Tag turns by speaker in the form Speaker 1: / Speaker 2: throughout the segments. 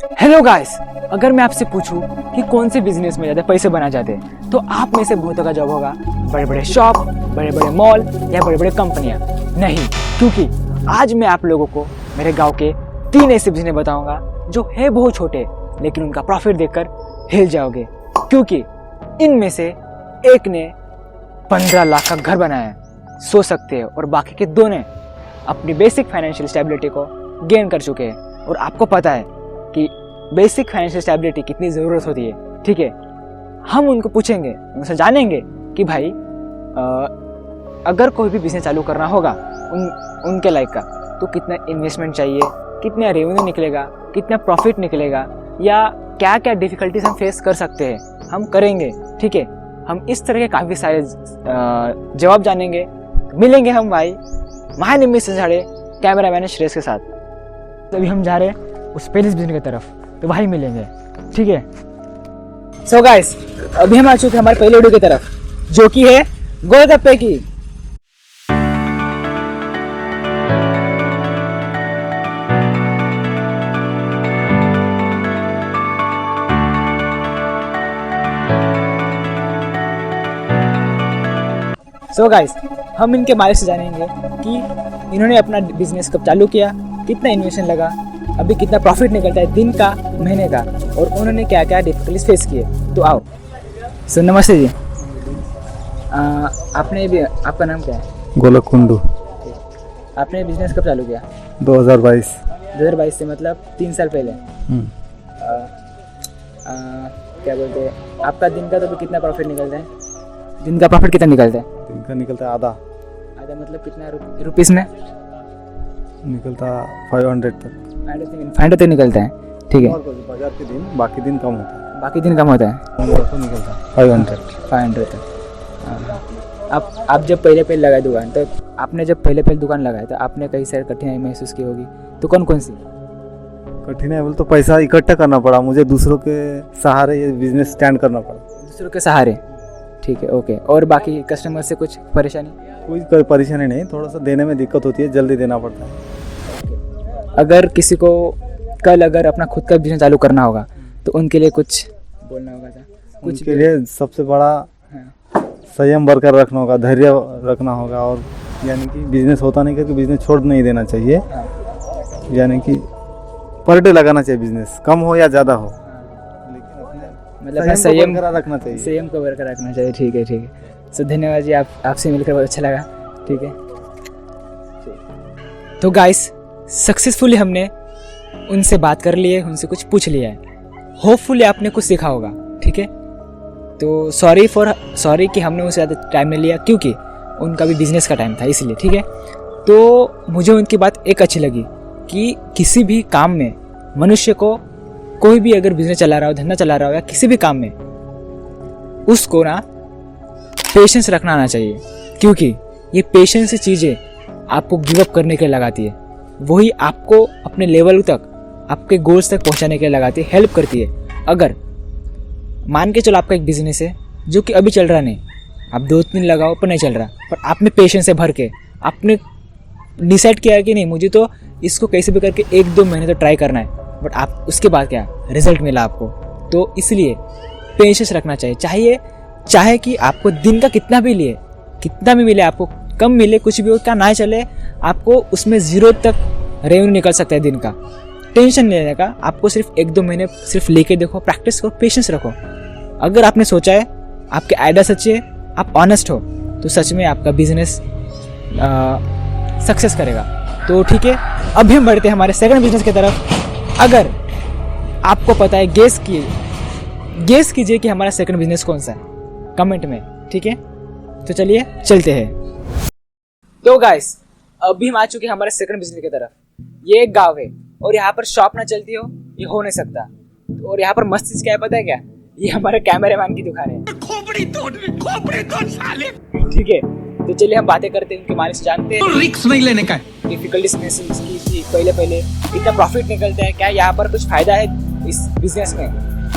Speaker 1: Hello guys, अगर मैं आपसे पूछूं कि कौन से बिजनेस में ज़्यादा पैसे बना जाते हैं तो आप में से बहुतों का जवाब होगा बड़े बड़े शॉप, बड़े बड़े मॉल या बड़े बड़े कंपनियां। नहीं, क्योंकि आज मैं आप लोगों को मेरे गांव के 3 ऐसे बिजनेस बताऊंगा जो है बहुत छोटे, लेकिन उनका प्रॉफिट देखकर हिल जाओगे। क्योंकि इनमें से एक ने 15 लाख का घर बनाया है, सोच सकते हैं, और बाकी के 2 ने अपनी बेसिक फाइनेंशियल स्टेबिलिटी को गेन कर चुके हैं। और आपको पता है कि बेसिक फाइनेंशियल स्टेबिलिटी कितनी ज़रूरत होती है। ठीक है, हम उनको पूछेंगे, उनसे जानेंगे कि भाई अगर कोई भी बिजनेस चालू करना होगा उनके लाइक का, तो कितना इन्वेस्टमेंट चाहिए, कितना रेवेन्यू निकलेगा, कितना प्रॉफिट निकलेगा, या क्या क्या डिफ़िकल्टीज हम फेस कर सकते हैं, हम करेंगे। ठीक है, हम इस तरह के काफ़ी सारे जवाब जानेंगे। मिलेंगे हम भाई महानिम्मी संझाड़े कैमरामैन श्रेयस के साथ। तभी हम जा रहे हैं उस पहले बिजनेस की तरफ, तो भाई मिलेंगे। ठीक है, सो गाइस, अभी हम आ चुके हैं हमारे पहले वीडियो की तरफ, जो कि है गोलगप्पे की। सो गाइस, हम इनके मालिक से जानेंगे कि इन्होंने अपना बिजनेस कब चालू किया, कितना इन्वेस्टमेंट लगा, अभी कितना प्रॉफिट निकलता है दिन का, महीने का, और उन्होंने क्या क्या डिफिकल्टीज फेस किए। तो आओ। सो नमस्ते जी, आपने भी, आपका नाम क्या है?
Speaker 2: गोलक कुंडू।
Speaker 1: आपने बिजनेस कब चालू किया?
Speaker 2: 2022।
Speaker 1: 2022 से मतलब 3 साल पहले। क्या बोलते हैं, आपका दिन का तो अभी कितना प्रॉफिट निकलता है? दिन का प्रॉफिट कितना निकलता है?
Speaker 2: दिन का निकलता है आधा
Speaker 1: मतलब कितना रुपीस में
Speaker 2: निकलता? 500 तक।
Speaker 1: 500 तक निकलता है। ठीक है,
Speaker 2: बाजार के दिन, बाकी दिन कम होता है।
Speaker 1: बाकी दिन कम होता है,
Speaker 2: तो निकलता है
Speaker 1: 500 तक। आप जब पहले लगाए दुकान, तो आपने जब पहले दुकान लगाया तो आपने कई सारी कठिनाई महसूस की होगी, तो कौन कौन सी
Speaker 2: कठिनाई? बोले तो पैसा इकट्ठा करना पड़ा मुझे, दूसरों के सहारे ये बिजनेस स्टैंड करना पड़ा।
Speaker 1: दूसरों के सहारे, ठीक है, ओके। और बाकी कस्टमर से कुछ परेशानी?
Speaker 2: कोई परेशानी नहीं, थोड़ा सा देने में दिक्कत होती है, जल्दी देना पड़ता है।
Speaker 1: अगर किसी को कल अगर अपना खुद का बिजनेस चालू करना होगा तो उनके लिए कुछ बोलना होगा था? कुछ
Speaker 2: उनके लिए सबसे बड़ा संयम बरकरार रखना होगा, धैर्य रखना होगा, और यानी कि बिजनेस होता नहीं करके बिजनेस छोड़ नहीं देना चाहिए। यानी कि पर डे लगाना चाहिए, बिजनेस कम हो या ज़्यादा हो, लेकिन
Speaker 1: मतलब संयम
Speaker 2: रखना चाहिए,
Speaker 1: संयम को बरकरार रखना चाहिए। ठीक है, ठीक है। सो धन्यवाद जी, आपसे मिलकर बहुत अच्छा लगा। ठीक है, तो गाइस, सक्सेसफुली हमने उनसे बात कर ली है, उनसे कुछ पूछ लिया है। होपफुली आपने कुछ सीखा होगा। ठीक है, तो सॉरी कि हमने उनसे ज़्यादा टाइम नहीं लिया, क्योंकि उनका भी बिजनेस का टाइम था, इसलिए। ठीक है, तो मुझे उनकी बात एक अच्छी लगी कि किसी भी काम में मनुष्य को, कोई भी अगर बिजनेस चला रहा हो, धंधा चला रहा हो, या किसी भी काम में, उसको ना पेशेंस रखना आना चाहिए। क्योंकि ये पेशेंस से चीज़ें आपको गिव अप करने के लिए लगाती है, वही आपको अपने लेवल तक, आपके गोल्स तक पहुंचाने के लिए लगाती है, हेल्प करती है। अगर मान के चलो आपका एक बिजनेस है जो कि अभी चल रहा नहीं, आप 2-3 लगाओ पर नहीं चल रहा, पर आपने पेशेंस से भर के आपने डिसाइड किया है कि नहीं, मुझे तो इसको कैसे भी करके 1-2 महीने तो ट्राई करना है, बट आप उसके बाद क्या रिजल्ट मिला आपको, तो इसलिए पेशेंस रखना चाहिए। चाहे कि आपको दिन का कितना भी मिले, आपको कम मिले, कुछ भी हो, क्या ना चले, आपको उसमें 0 तक रेवेन्यू निकल सकता है दिन का। टेंशन नहीं लेने का, आपको सिर्फ 1-2 महीने सिर्फ लेके देखो, प्रैक्टिस करो, पेशेंस रखो। अगर आपने सोचा है, आपके आइडिया सच्चे है, आप ऑनेस्ट हो, तो सच में आपका बिजनेस सक्सेस करेगा। तो ठीक है, अभी हम बढ़ते हैं हमारे सेकंड बिजनेस की तरफ। अगर आपको पता है, गेस कीजिए कि हमारा सेकंड बिजनेस कौन सा है, कमेंट में। ठीक है, तो चलिए चलते हैं। तो गाइस, अभी हम आ चुके हैं हमारे सेकंड बिजनेस की तरफ। ये एक गांव है और यहाँ पर शॉप ना चलती हो, ये हो नहीं सकता। और यहाँ पर मस्त चीज क्या है पता है क्या? ये हमारे कैमरामैन की दुकान है। खोपड़ी तोड़ साले। ठीक है, तो चलिए हम बातें करते हैं, उनके मालिक से जानते हैं।
Speaker 3: रिस्क नहीं लेने का,
Speaker 1: डिफिकल्टीज महसूस की थी पहले, इतना प्रॉफिट निकलता है, क्या यहाँ पर कुछ फायदा है इस बिजनेस में?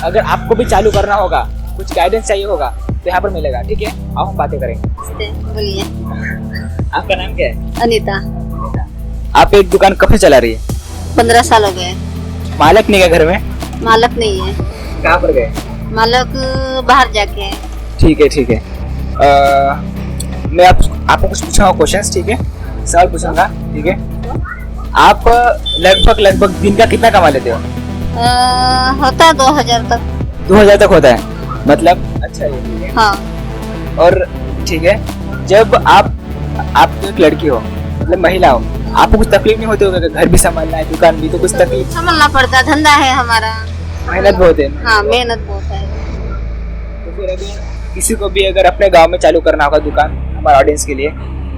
Speaker 1: अगर आपको भी चालू करना होगा, कुछ गाइडेंस चाहिए होगा, तो यहाँ पर मिलेगा। ठीक है, आओ हम बातें करेंगे।
Speaker 4: बोलिए।
Speaker 1: आपका नाम क्या है?
Speaker 4: अनीता।
Speaker 1: आप एक दुकान कब से चला रही है?
Speaker 4: 15 साल हो गए।
Speaker 1: मालिक नहीं है घर में?
Speaker 3: मालक नहीं है,
Speaker 1: कहाँ पर गए?
Speaker 3: मालक बाहर जाके है।
Speaker 1: ठीक है ठीक है। मैं आपको कुछ पूछूंगा क्वेश्चंस, ठीक है, सवाल पूछूंगा, ठीक है। आप लगभग दिन का कितना कमा लेते हो?
Speaker 3: होता है 2000 तक।
Speaker 1: 2000 तक होता है, मतलब अच्छा है, ठीक है।
Speaker 3: हाँ,
Speaker 1: और ठीक है, जब आप तो एक लड़की हो, मतलब महिला हो, आपको कुछ तकलीफ नहीं होती होगी? घर भी संभालना है, दुकान भी, तो कुछ तकलीफ?
Speaker 3: संभालना पड़ता, धंधा है हमारा,
Speaker 1: मेहनत बहुत है।
Speaker 3: हाँ मेहनत बहुत है।
Speaker 1: तो फिर अगर किसी को भी अगर अपने गांव में चालू करना होगा दुकान, हमारे ऑडियंस के लिए,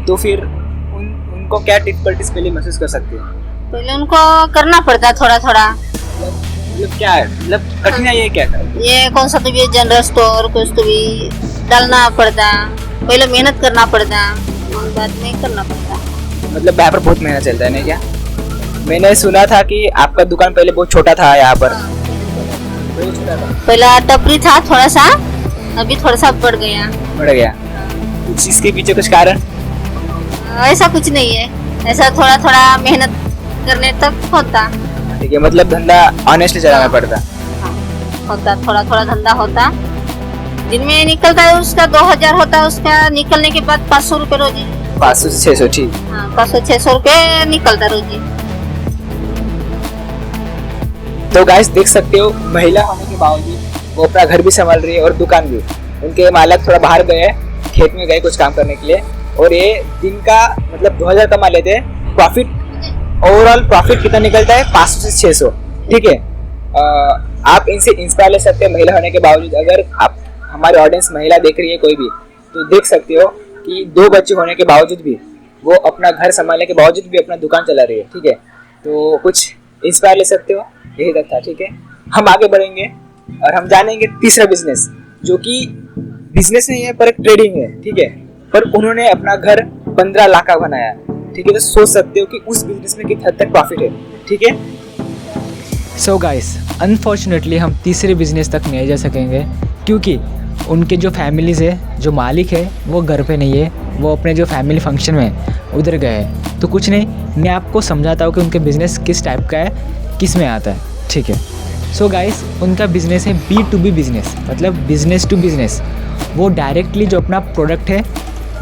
Speaker 1: तो फिर उनको क्या डिफिकल्टीज पहले महसूस कर सकते हैं?
Speaker 3: पहले उनको करना पड़ता थोड़ा थोड़ा।
Speaker 1: मतलब क्या है, मतलब कठिनाई है क्या?
Speaker 3: ये कौन सा तो भी जनरल स्टोर कुछ तो भी डालना पड़ता, पहले मेहनत करना पड़ता, बाद में करना पड़ता।
Speaker 1: मतलब यहाँ पर बहुत मेहनत चलता है, नहीं क्या? मैंने सुना था कि आपका दुकान पहले बहुत छोटा था यहाँ पर। बहुत छोटा था,
Speaker 3: पहला टपरी था थोड़ा सा, अभी थोड़ा सा बढ़ गया।
Speaker 1: बढ़ गया। कुछ इसके पीछे कुछ कारण?
Speaker 3: ऐसा कुछ नहीं है, ऐसा थोड़ा थोड़ा मेहनत करने तक होता।
Speaker 1: ठीक है, मतलब धंधा ऑनेस्टली चलाना पड़ता।
Speaker 3: हाँ, होता थोड़ा थोड़ा धंधा होता। दिन में निकलता है उसका 2000 होता है, उसका निकलने के बाद 500 रुपये रोजी।
Speaker 1: 500 से 600, ठीक।
Speaker 3: हाँ 500-600 रुपये निकलता रोजी।
Speaker 1: तो गाइस देख सकते हो, महिला होने के बावजूद वो अपना घर भी संभाल रही है और दुकान भी। उनके मालिक थोड़ा बाहर गए, खेत में गए कुछ काम करने के लिए, और ये दिन का मतलब 2000 कमा लेते हैं। प्रॉफिट, ओवरऑल प्रॉफिट कितना निकलता है? 500 से 600, ठीक है। आप इनसे इंस्पायर ले सकते हैं महिला होने के बावजूद। अगर आप हमारे ऑडियंस महिला देख रही है कोई भी, तो देख सकते हो कि 2 बच्चे होने के बावजूद भी वो अपना घर संभालने के बावजूद भी अपना दुकान चला रही है, ठीक है। तो कुछ इंस्पायर ले सकते हो, यही तक था, ठीक है। हम आगे बढ़ेंगे और हम जानेंगे तीसरा बिजनेस, जो कि बिजनेस नहीं है पर एक ट्रेडिंग है, ठीक है। पर उन्होंने अपना घर 15 लाख का बनाया, ठीक है। तो सोच सकते हो कि उस बिजनेस में कितना हद तक प्रॉफिट है, ठीक है। सो गाइस, अनफॉर्चुनेटली हम तीसरे बिजनेस तक नहीं जा सकेंगे, क्योंकि उनके जो फैमिलीज है, जो मालिक है, वो घर पे नहीं है, वो अपने जो फैमिली फंक्शन में उधर गए हैं। तो कुछ नहीं, मैं आपको समझाता हूँ कि उनके बिज़नेस किस टाइप का है, किस में आता है, ठीक है। सो गाइस, उनका बिज़नेस है B2B बिज़नेस, मतलब बिज़नेस टू बिज़नेस। वो डायरेक्टली जो अपना प्रोडक्ट है,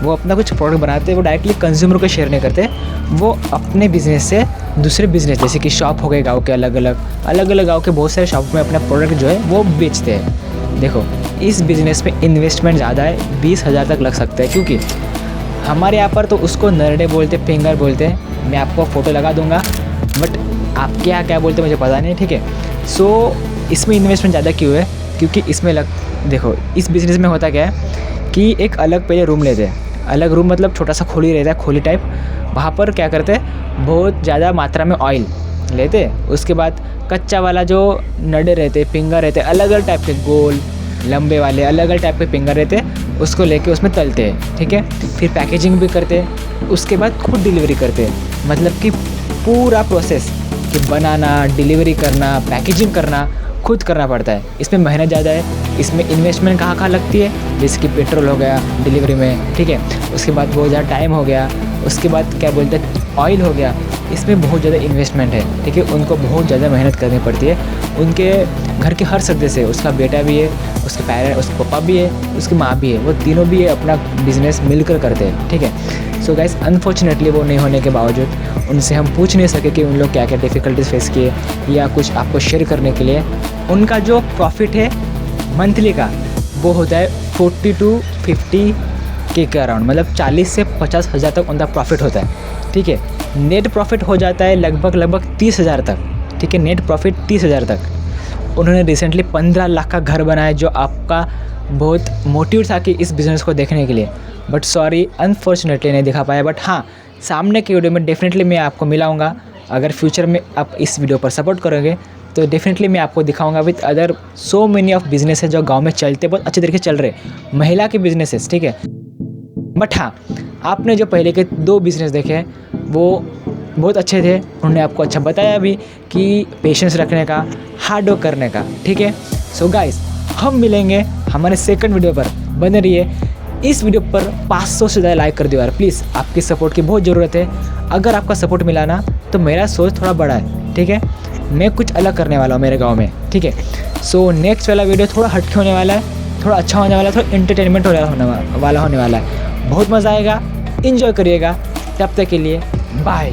Speaker 1: वो अपना कुछ प्रोडक्ट बनाते हैं, वो डायरेक्टली कंज्यूमर को शेयर नहीं करते। वो अपने बिज़नेस से दूसरे बिज़नेस, जैसे कि शॉप हो गए गाँव के, अलग अलग गाँव के बहुत सारे शॉप में अपना प्रोडक्ट जो है वो बेचते हैं। देखो, इस बिज़नेस में इन्वेस्टमेंट ज़्यादा है, 20,000 तक लग सकता है, क्योंकि हमारे यहाँ पर तो उसको नरडे बोलते, फिंगर बोलते हैं। मैं आपको फ़ोटो लगा दूँगा, बट आप क्या बोलते मुझे पता नहीं, ठीक है। सो इसमें इन्वेस्टमेंट ज़्यादा क्यों है? क्योंकि इसमें देखो, इस बिज़नेस में होता क्या है कि एक अलग पहले रूम लेते हैं। अलग रूम मतलब छोटा सा खोली रहता है, खोली टाइप। वहाँ पर क्या करते हैं, बहुत ज़्यादा मात्रा में ऑयल लेते हैं। उसके बाद कच्चा वाला जो नडे रहते, फिंगर रहते, अलग अलग टाइप के, गोल लंबे वाले अलग अलग टाइप के फिंगर रहते, उसको लेके उसमें तलते हैं, ठीक है। फिर पैकेजिंग भी करते हैं, उसके बाद खुद डिलीवरी करते हैं। मतलब कि पूरा प्रोसेस कि बनाना, डिलीवरी करना, पैकेजिंग करना खुद करना पड़ता है। इसमें मेहनत ज़्यादा है। इसमें इन्वेस्टमेंट कहाँ लगती है, जैसे कि पेट्रोल हो गया डिलीवरी में, ठीक है। उसके बाद बहुत ज़्यादा टाइम हो गया, उसके बाद क्या बोलते हैं, ऑयल हो गया। इसमें बहुत ज़्यादा इन्वेस्टमेंट है, ठीक है। उनको बहुत ज़्यादा मेहनत करनी पड़ती है। उनके घर के हर सदस्य, उसका बेटा भी है, उसके पेरेंट, उसके पापा भी है, उसकी माँ भी है, वो तीनों भी अपना बिजनेस मिलकर करते हैं, ठीक है। सो गाइस, अनफॉर्चुनेटली वो नहीं होने के बावजूद उनसे हम पूछ नहीं सके कि उन लोग क्या क्या डिफ़िकल्टीज फेस किए या कुछ आपको शेयर करने के लिए। उनका जो प्रॉफिट है मंथली का, वो होता है 40 to 50 के अराउंड, मतलब 40 से 50,000 तक उनका प्रॉफिट होता है, ठीक है। नेट प्रॉफिट हो जाता है लगभग 30,000 तक, ठीक है। नेट प्रॉफिट 30,000 तक। उन्होंने रिसेंटली 15 लाख का घर बनाया, जो आपका बहुत मोटिव था कि इस बिज़नेस को देखने के लिए, बट सॉरी अनफॉर्चुनेटली नहीं दिखा पाया। बट हाँ, सामने के वीडियो में डेफिनेटली मैं आपको मिलाऊंगा। अगर फ्यूचर में आप इस वीडियो पर सपोर्ट करोगे तो डेफिनेटली मैं आपको दिखाऊंगा with other so many of business है जो गांव में चलते, बहुत अच्छे तरीके से चल रहे, महिला के बिजनेसेस, ठीक है। बट हाँ, आपने जो पहले के 2 बिज़नेस देखे वो बहुत अच्छे थे। उन्होंने आपको अच्छा बताया भी कि पेशेंस रखने का, हार्ड वर्क करने का, ठीक है। सो गाइस, हम मिलेंगे हमारे सेकंड वीडियो पर। बने रहिए। इस वीडियो पर 500 से ज़्यादा लाइक कर दो यार प्लीज़, आपकी सपोर्ट की बहुत ज़रूरत है। अगर आपका सपोर्ट मिला ना तो मेरा सोच थोड़ा बड़ा है, ठीक है। मैं कुछ अलग करने वाला हूँ मेरे गांव में, ठीक है। सो नेक्स्ट वाला वीडियो थोड़ा हटके होने वाला है, थोड़ा अच्छा होने वाला है, थोड़ा एंटरटेनमेंट होने वाला है। बहुत मज़ा आएगा, इन्जॉय करिएगा। तब तक के लिए बाय।